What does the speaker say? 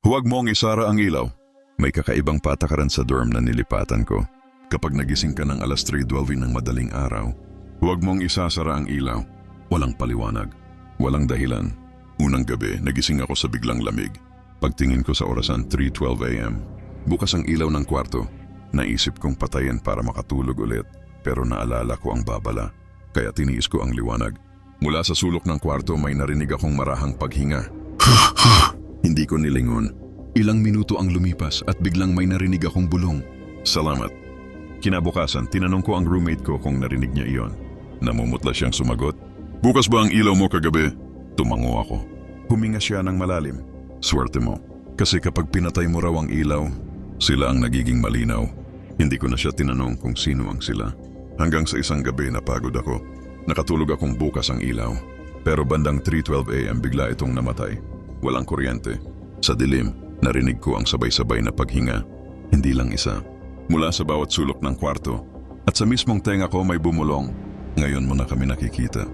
Huwag mong isara ang ilaw. May kakaibang patakaran sa dorm na nilipatan ko. Kapag nagising ka ng alas 3:12 ng madaling araw, huwag mong isasara ang ilaw. Walang paliwanag. Walang dahilan. Unang gabi, nagising ako sa biglang lamig. Pagtingin ko sa orasan 3:12 a.m., bukas ang ilaw ng kwarto. Naisip kong patayin para makatulog ulit, pero naalala ko ang babala. Kaya tiniis ko ang liwanag. Mula sa sulok ng kwarto may narinig akong marahang paghinga. Hindi ko nilingon. Ilang minuto ang lumipas at biglang may narinig akong bulong. Salamat. Kinabukasan, tinanong ko ang roommate ko kung narinig niya iyon. Namumutla siyang sumagot. Bukas ba ang ilaw mo kagabi? Tumango ako. Huminga siya ng malalim. Swerte mo. Kasi kapag pinatay mo raw ang ilaw, sila ang nagiging malinaw. Hindi ko na siya tinanong kung sino ang sila. Hanggang sa isang gabi napagod ako. Nakatulog akong bukas ang ilaw. Pero bandang 3:12 a.m. bigla itong namatay. Walang kuryente. Sa dilim, narinig ko ang sabay-sabay na paghinga. Hindi lang isa. Mula sa bawat sulok ng kwarto. At sa mismong tenga ko may bumulong. Ngayon mo na kami nakikita.